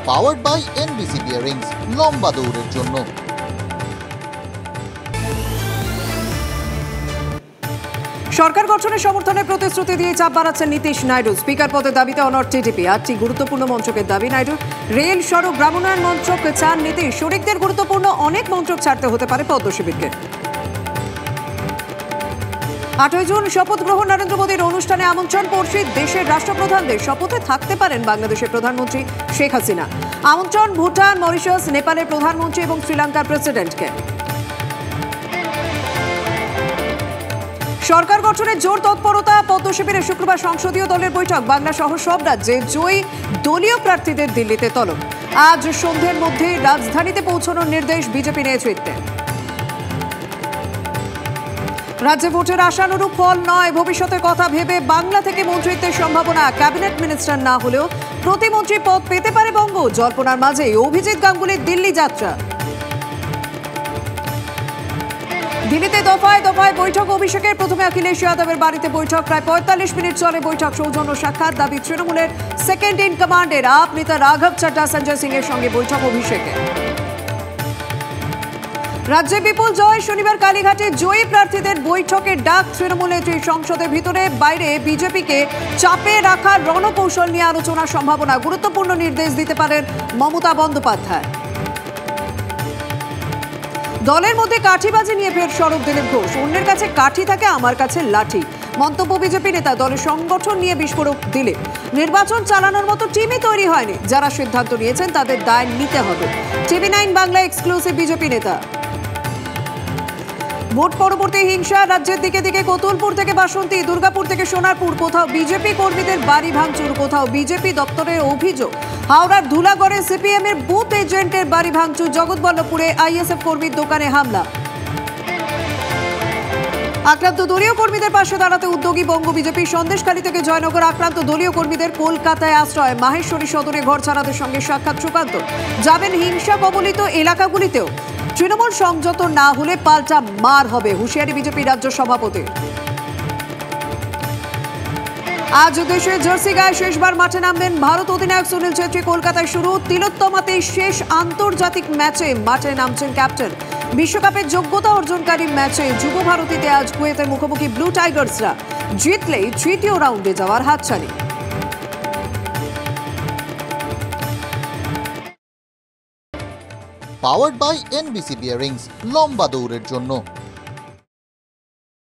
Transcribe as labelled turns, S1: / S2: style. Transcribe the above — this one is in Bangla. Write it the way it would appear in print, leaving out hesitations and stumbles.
S1: পাওয়ার্ড বাই এনবিসি বিয়ারিংস, লম্বা দৌড়ের জন্য।
S2: সরকার গঠনের সমর্থনে প্রতিশ্রুতি দিয়ে চাপ বাড়াচ্ছেন নীতিশ নাইডু। স্পিকার পদের দাবিতে অনড় টিডিপি। 8টি গুরুত্বপূর্ণ মন্ত্রকের দাবি নাইডু। রেল, সড়ক, গ্রামোন্নয়ন মন্ত্রক চান নীতিশ। শরিকদের গুরুত্বপূর্ণ অনেক মন্ত্রক ছাড়তে হতে পারে পদ্ম শিবিরকে। 8ই জুন শপথ গ্রহণ নরেন্দ্র মোদীর অনুষ্ঠানে আমন্ত্রণ পড়শি দেশের রাষ্ট্রপ্রধানদের। শপথে থাকতে পারেন বাংলাদেশের প্রধানমন্ত্রী শেখ হাসিনা। আমন্ত্রণ ভুটান, মরিশাস, নেপালের প্রধানমন্ত্রী এবং শ্রীলঙ্কার প্রেসিডেন্টকে। সরকার গঠনের জোর তৎপরতা। পদ্ম শিবিরে শুক্রবার সংসদীয় দলের বৈঠক। বাংলা সহ সব রাজ্যে জয়ী দলীয় প্রার্থীদের দিল্লিতে তলব। আজ সন্ধ্যের মধ্যে রাজধানীতে পৌঁছানোর নির্দেশ বিজেপি নেতৃত্বে। রাজ্যে ভোটের আশানুরূপ ফল নয়। ভবিষ্যতের কথা ভেবে বাংলা থেকে মন্ত্রিত্বের সম্ভাবনা। ক্যাবিনেট মিনিস্টার না হলেও প্রতিমন্ত্রী পদ পেতে পারে বঙ্গ। জল্পনার মাঝেই অভিজিৎ গাঙ্গুলির দিল্লি যাত্রা। দিল্লিতে দফায় দফায় বৈঠক। অভিষেকের প্রথমে অখিলেশ যাদবের বাড়িতে বৈঠক। প্রায় 45 মিনিট চলে বৈঠক। সৌজন্য সাক্ষাৎ। দাবি তৃণমূলের সেকেন্ড ইন কমান্ডের আপ নেতা রাঘব চাড্ডা, সঞ্জয় সিং এর সঙ্গে বৈঠক অভিষেকে। রাজ্যে বিপুল জয়। শনিবার কালীঘাটে জয়ী প্রার্থীদের বৈঠকের ডাক তৃণমূল নেত্রীর। সংসদের ভিতরে বাইরে বিজেপিকে চাপে রাখার রণকৌশল নিয়ে আলোচনার সম্ভাবনা। গুরুত্বপূর্ণ নির্দেশ দিতে পারেন মমতা বন্দ্যোপাধ্যায়। দলের মধ্যে কাঠিবাজি নিয়ে ফের সরব দিলীপ ঘোষ। অন্যের কাছে কাঠি থাকে, আমার কাছে লাঠি। মন্তব্য বিজেপি নেতা। দলের সংগঠন নিয়ে বিস্ফোরক দিলীপ। নির্বাচন চালানোর মতো টিমই তৈরি হয়নি। যারা সিদ্ধান্ত নিয়েছেন তাদের দায় নিতে হবে। টিভি 9 বাংলা এক্সক্লুসিভ বিজেপি নেতা। ভোট পরবর্তী হিংসা। রাজ্যের দিকে দিকে কতুলপুর থেকে বাসন্তী, দুর্গাপুর থেকে সোনারপুর। কোথাও বিজেপি কর্মীদের বাড়ি ভাঙচুর, কোথাও বিজেপি দপ্তরের অভিযোগ। হাওড়ার ধুলাগড়ে সিপিএম এর বুথ এজেন্টের বাড়ি ভাঙচুর। জগৎবল্লভপুরে আইএসএফ কর্মীর দোকানে হামলা। আক্রান্ত দলীয় কর্মীদের পাশে দাঁড়াতে উদ্যোগী বঙ্গ বিজেপি। সন্দেশখালী থেকে জয়নগর আক্রান্ত দলীয় কর্মীদের কলকাতায় আশ্রয়। মাহেশ্বরী সদরে ঘর ছাড়াদের সঙ্গে সাক্ষাৎ সুকান্ত। যাবেন হিংসা কবলিত এলাকাগুলিতেও। তৃণমূল সংযত না হলে পাল্টা মার হবে, হুঁশিয়ারি বিজেপি রাজ্য সভাপতি। আজ দেশে জার্সি গায়ে শেষবার মাঠে নামবেন ভারত অধিনায়ক সুনীল ছেত্রী। কলকাতায় শুরু তিলোত্তমাতে শেষ আন্তর্জাতিক ম্যাচে মাঠে নামছেন ক্যাপ্টেন। বিশ্বকাপের যোগ্যতা অর্জনকারী ম্যাচে যুব ভারতীতে আজ কুয়েতের মুখোমুখি ব্লু টাইগার্সরা। জিতলেই তৃতীয় রাউন্ডে যাওয়ার হাতছানি।
S1: পাওয়ার্ড বাই এনবিসি বিয়ারিংস, লম্বা দৌড়ের জন্য।